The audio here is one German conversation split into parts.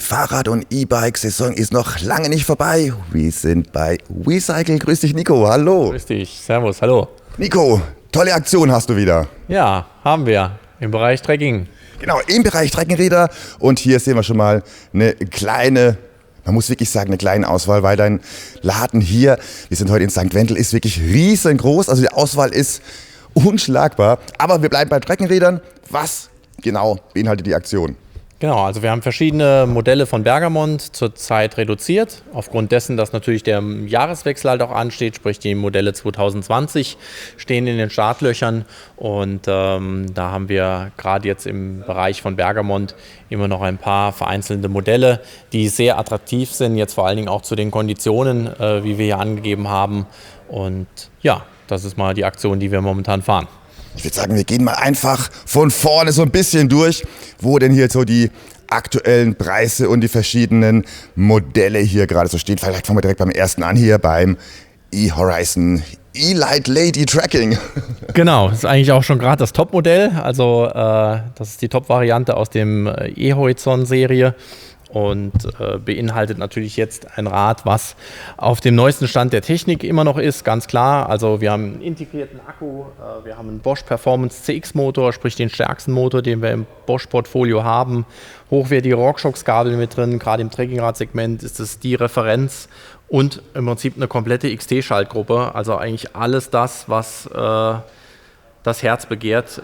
Fahrrad- und E-Bike-Saison ist noch lange nicht vorbei. Wir sind bei WeCycle. Grüß dich, Nico. Hallo. Grüß dich. Servus. Hallo. Nico, tolle Aktion hast du wieder. Ja, haben wir im Bereich Trekking. Genau, im Bereich Trekkingräder. Und hier sehen wir schon mal eine kleine, man muss wirklich sagen, eine kleine Auswahl, weil dein Laden hier, wir sind heute in St. Wendel, ist wirklich riesengroß. Also die Auswahl ist unschlagbar. Aber wir bleiben bei Trekkingrädern. Was genau beinhaltet die Aktion? Genau, also wir haben verschiedene Modelle von Bergamont zurzeit reduziert. Aufgrund dessen, dass natürlich der Jahreswechsel halt auch ansteht, sprich die Modelle 2020 stehen in den Startlöchern. Und da haben wir gerade jetzt im Bereich von Bergamont immer noch ein paar vereinzelte Modelle, die sehr attraktiv sind, jetzt vor allen Dingen auch zu den Konditionen, wie wir hier angegeben haben. Und ja, das ist mal die Aktion, die wir momentan fahren. Ich würde sagen, wir gehen mal einfach von vorne so ein bisschen durch, wo denn hier so die aktuellen Preise und die verschiedenen Modelle hier gerade so stehen. Vielleicht fangen wir direkt beim ersten an hier beim eHorizon E-Light Lady Tracking. Genau, das ist eigentlich auch schon gerade das Top-Modell. Also das ist die Top-Variante aus dem eHorizon-Serie. Und beinhaltet natürlich jetzt ein Rad, was auf dem neuesten Stand der Technik immer noch ist, ganz klar. Also wir haben einen integrierten Akku, wir haben einen Bosch Performance CX Motor, sprich den stärksten Motor, den wir im Bosch Portfolio haben. Hochwertige RockShox-Kabel mit drin, gerade im Trekkingrad-Segment ist es die Referenz und im Prinzip eine komplette XT-Schaltgruppe. Also eigentlich alles das, was das Herz begehrt,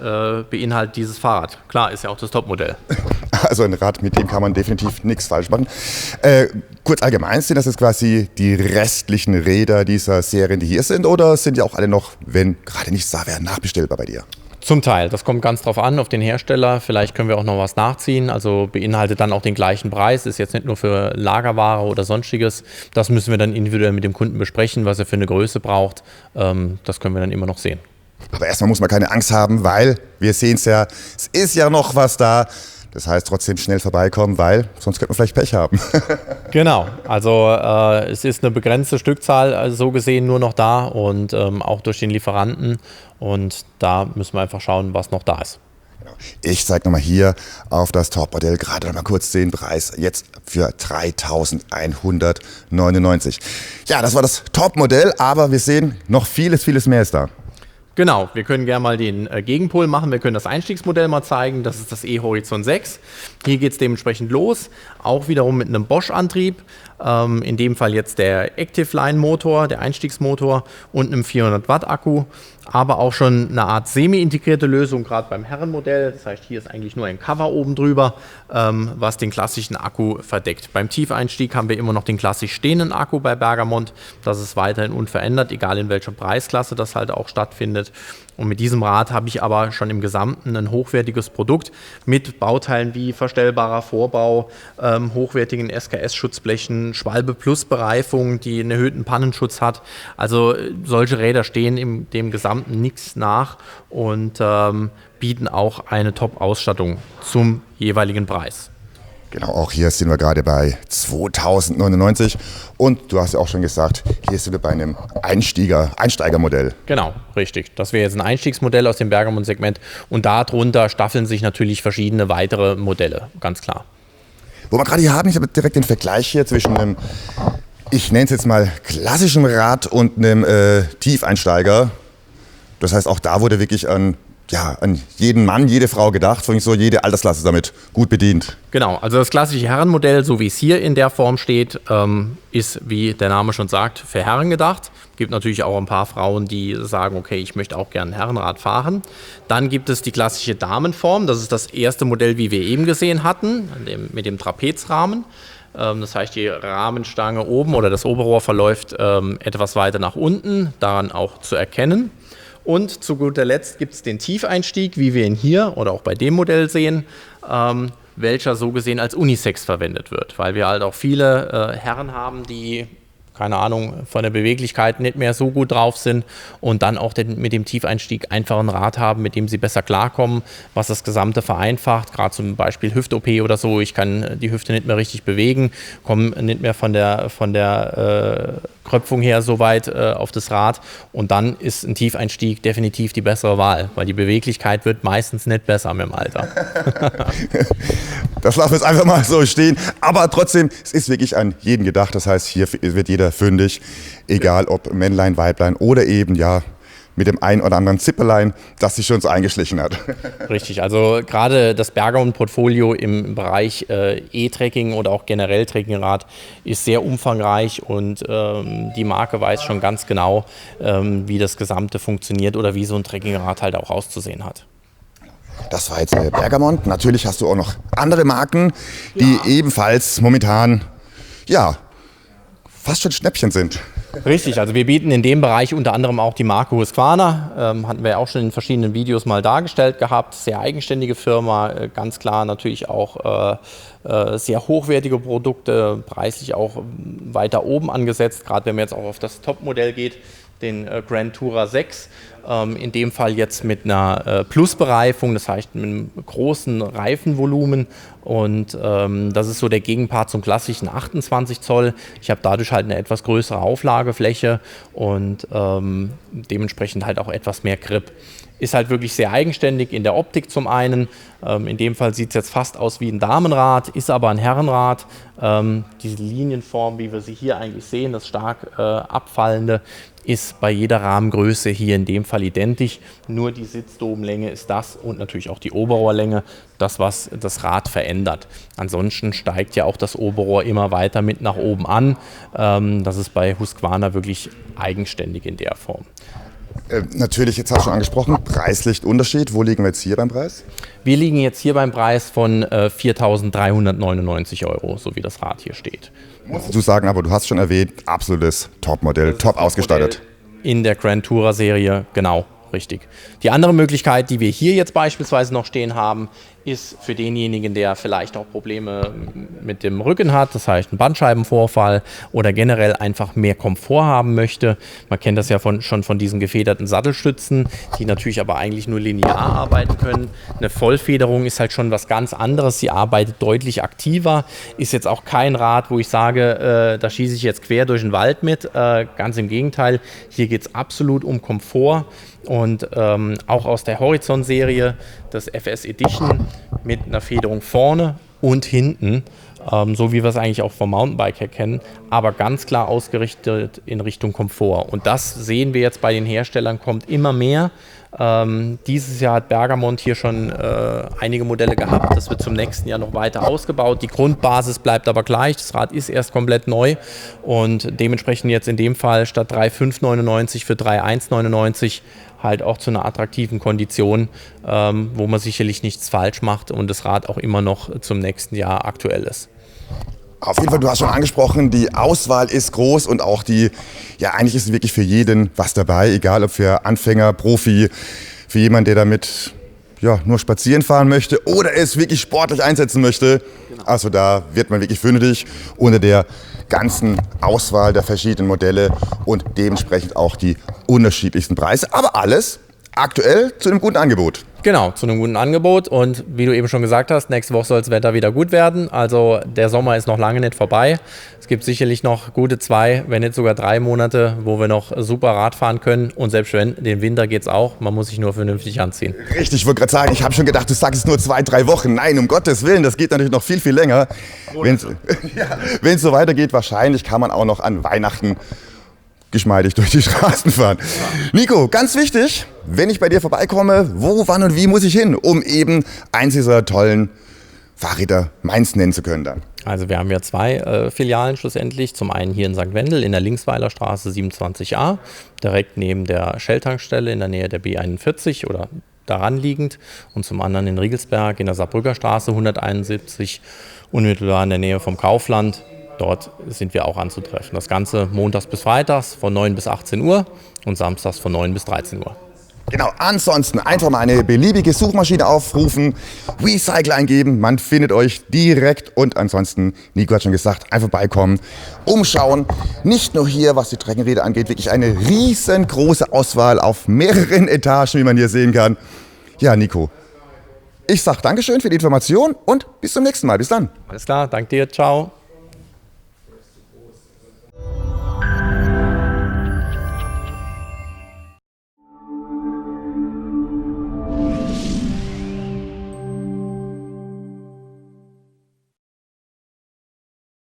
beinhaltet dieses Fahrrad. Klar, ist ja auch das Topmodell. Also ein Rad, mit dem kann man definitiv nichts falsch machen. Kurz allgemein, sind das jetzt quasi die restlichen Räder dieser Serien, die hier sind, oder sind die auch alle noch, wenn gerade nicht da wären, nachbestellbar bei dir? Zum Teil. Das kommt ganz drauf an, auf den Hersteller. Vielleicht können wir auch noch was nachziehen. Also beinhaltet dann auch den gleichen Preis. Ist jetzt nicht nur für Lagerware oder Sonstiges. Das müssen wir dann individuell mit dem Kunden besprechen, was er für eine Größe braucht. Das können wir dann immer noch sehen. Aber erstmal muss man keine Angst haben, weil wir sehen es ja, es ist ja noch was da. Das heißt, trotzdem schnell vorbeikommen, weil sonst könnte man vielleicht Pech haben. Genau, also es ist eine begrenzte Stückzahl, also so gesehen nur noch da und auch durch den Lieferanten. Und da müssen wir einfach schauen, was noch da ist. Ich zeige nochmal hier auf das Topmodell, gerade noch mal kurz den Preis, jetzt für 3.199. Ja, das war das Topmodell, aber wir sehen, noch vieles mehr ist da. Genau, wir können gerne mal den Gegenpol machen. Wir können das Einstiegsmodell mal zeigen. Das ist das eHorizon 6. Hier geht es dementsprechend los. Auch wiederum mit einem Bosch-Antrieb. In dem Fall jetzt der Active Line Motor, der Einstiegsmotor und einem 400 Watt Akku. Aber auch schon eine Art semi-integrierte Lösung, gerade beim Herrenmodell. Das heißt, hier ist eigentlich nur ein Cover oben drüber, was den klassischen Akku verdeckt. Beim Tiefeinstieg haben wir immer noch den klassisch stehenden Akku bei Bergamont. Das ist weiterhin unverändert, egal in welcher Preisklasse das halt auch stattfindet. Und mit diesem Rad habe ich aber schon im Gesamten ein hochwertiges Produkt mit Bauteilen wie verstellbarer Vorbau, hochwertigen SKS-Schutzblechen, Schwalbe-Plus-Bereifung, die einen erhöhten Pannenschutz hat. Also solche Räder stehen in dem Gesamten nichts nach und bieten auch eine Top-Ausstattung zum jeweiligen Preis. Genau, auch hier sind wir gerade bei 2099 und du hast ja auch schon gesagt, hier sind wir bei einem Einsteigermodell. Genau, richtig. Das wäre jetzt ein Einstiegsmodell aus dem Bergamont-Segment und darunter staffeln sich natürlich verschiedene weitere Modelle, ganz klar. Wo wir gerade hier haben, ich habe direkt den Vergleich hier zwischen einem, ich nenne es jetzt mal klassischen Rad und einem Tiefeinsteiger. Das heißt, auch da wurde wirklich an jeden Mann, jede Frau gedacht, so jede Altersklasse damit gut bedient. Genau, also das klassische Herrenmodell, so wie es hier in der Form steht, ist, wie der Name schon sagt, für Herren gedacht. Es gibt natürlich auch ein paar Frauen, die sagen, okay, ich möchte auch gerne ein Herrenrad fahren. Dann gibt es die klassische Damenform, das ist das erste Modell, wie wir eben gesehen hatten, mit dem Trapezrahmen. Das heißt, die Rahmenstange oben oder das Oberrohr verläuft etwas weiter nach unten, daran auch zu erkennen. Und zu guter Letzt gibt es den Tiefeinstieg, wie wir ihn hier oder auch bei dem Modell sehen, welcher so gesehen als Unisex verwendet wird, weil wir halt auch viele Herren haben, die, keine Ahnung, von der Beweglichkeit nicht mehr so gut drauf sind und dann auch mit dem Tiefeinstieg einfach ein Rad haben, mit dem sie besser klarkommen, was das Gesamte vereinfacht, gerade zum Beispiel Hüft-OP oder so, ich kann die Hüfte nicht mehr richtig bewegen, komme nicht mehr von der Kröpfung her so weit auf das Rad und dann ist ein Tiefeinstieg definitiv die bessere Wahl, weil die Beweglichkeit wird meistens nicht besser mit dem Alter. Das lassen wir jetzt einfach mal so stehen. Aber trotzdem, es ist wirklich an jeden gedacht. Das heißt, hier wird jeder fündig, egal ob Männlein, Weiblein oder eben ja mit dem einen oder anderen Zipperlein, das sich schon so eingeschlichen hat. Richtig, also gerade das Bergamont-Portfolio im Bereich E-Trekking oder auch generell Trekkingrad ist sehr umfangreich und die Marke weiß schon ganz genau, wie das Gesamte funktioniert oder wie so ein Trekkingrad halt auch auszusehen hat. Das war jetzt Bergamont. Natürlich hast du auch noch andere Marken, die ebenfalls momentan ja fast schon Schnäppchen sind. Richtig, also wir bieten in dem Bereich unter anderem auch die Marke Husqvarna, hatten wir ja auch schon in verschiedenen Videos mal dargestellt gehabt, sehr eigenständige Firma, ganz klar natürlich auch sehr hochwertige Produkte, preislich auch weiter oben angesetzt, gerade wenn man jetzt auch auf das Topmodell geht, den Grand Tourer 6, in dem Fall jetzt mit einer Plusbereifung, das heißt mit einem großen Reifenvolumen und das ist so der Gegenpart zum klassischen 28 Zoll. Ich habe dadurch halt eine etwas größere Auflagefläche und dementsprechend halt auch etwas mehr Grip. Ist halt wirklich sehr eigenständig in der Optik zum einen. In dem Fall sieht es jetzt fast aus wie ein Damenrad, ist aber ein Herrenrad. Diese Linienform, wie wir sie hier eigentlich sehen, das stark abfallende, ist bei jeder Rahmengröße hier in dem Fall identisch. Nur die Sitzdobenlänge ist das und natürlich auch die Oberrohrlänge, das, was das Rad verändert. Ansonsten steigt ja auch das Oberrohr immer weiter mit nach oben an. Das ist bei Husqvarna wirklich eigenständig in der Form. Natürlich, jetzt hast du schon angesprochen, Preis-Licht-Unterschied. Wo liegen wir jetzt hier beim Preis? Wir liegen jetzt hier beim Preis von 4.399 €, so wie das Rad hier steht. Musst du sagen, aber du hast schon erwähnt, absolutes Topmodell, top ausgestattet. In der Grand Tourer Serie, genau, richtig. Die andere Möglichkeit, die wir hier jetzt beispielsweise noch stehen haben, ist für denjenigen, der vielleicht auch Probleme mit dem Rücken hat, das heißt einen Bandscheibenvorfall oder generell einfach mehr Komfort haben möchte. Man kennt das ja schon von diesen gefederten Sattelstützen, die natürlich aber eigentlich nur linear arbeiten können. Eine Vollfederung ist halt schon was ganz anderes. Sie arbeitet deutlich aktiver, ist jetzt auch kein Rad, wo ich sage, da schieße ich jetzt quer durch den Wald mit. Ganz im Gegenteil, hier geht es absolut um Komfort. Und auch aus der Horizon-Serie, das FS Edition mit einer Federung vorne und hinten, so wie wir es eigentlich auch vom Mountainbike her kennen, aber ganz klar ausgerichtet in Richtung Komfort. Und das sehen wir jetzt bei den Herstellern, kommt immer mehr. Dieses Jahr hat Bergamont hier schon einige Modelle gehabt. Das wird zum nächsten Jahr noch weiter ausgebaut. Die Grundbasis bleibt aber gleich. Das Rad ist erst komplett neu und dementsprechend jetzt in dem Fall statt 3.599 für 3.199 halt auch zu einer attraktiven Kondition, wo man sicherlich nichts falsch macht und das Rad auch immer noch zum nächsten Jahr aktuell ist. Auf jeden Fall, du hast schon angesprochen, die Auswahl ist groß und auch eigentlich ist wirklich für jeden was dabei, egal ob für Anfänger, Profi, für jemanden, der damit nur spazieren fahren möchte oder es wirklich sportlich einsetzen möchte. Genau. Also da wird man wirklich fündig unter der ganzen Auswahl der verschiedenen Modelle und dementsprechend auch die unterschiedlichsten Preise, aber alles aktuell zu einem guten Angebot. Genau, zu einem guten Angebot und wie du eben schon gesagt hast, nächste Woche soll das Wetter wieder gut werden, also der Sommer ist noch lange nicht vorbei. Es gibt sicherlich noch gute 2, wenn nicht sogar 3 Monate, wo wir noch super Rad fahren können und selbst wenn, den Winter geht's auch, man muss sich nur vernünftig anziehen. Richtig, ich wollte gerade sagen, ich habe schon gedacht, du sagst es nur 2, 3 Wochen. Nein, um Gottes Willen, das geht natürlich noch viel, viel länger. Wenn es so weitergeht, wahrscheinlich kann man auch noch an Weihnachten geschmeidig durch die Straßen fahren. Nico, ganz wichtig, wenn ich bei dir vorbeikomme, wo, wann und wie muss ich hin, um eben eins dieser tollen Fahrräder meins nennen zu können dann? Also wir haben ja 2 Filialen schlussendlich. Zum einen hier in St. Wendel in der Linksweiler Straße 27a, direkt neben der Shell-Tankstelle in der Nähe der B41 oder daran liegend. Und zum anderen in Riegelsberg in der Saarbrücker Straße 171, unmittelbar in der Nähe vom Kaufland. Dort sind wir auch anzutreffen. Das Ganze montags bis freitags von 9 bis 18 Uhr und samstags von 9 bis 13 Uhr. Genau, ansonsten einfach mal eine beliebige Suchmaschine aufrufen, Recycle eingeben, man findet euch direkt und ansonsten, Nico hat schon gesagt, einfach beikommen, umschauen. Nicht nur hier, was die Treckenräder angeht, wirklich eine riesengroße Auswahl auf mehreren Etagen, wie man hier sehen kann. Ja, Nico, ich sag Dankeschön für die Information und bis zum nächsten Mal. Bis dann. Alles klar, danke dir, ciao.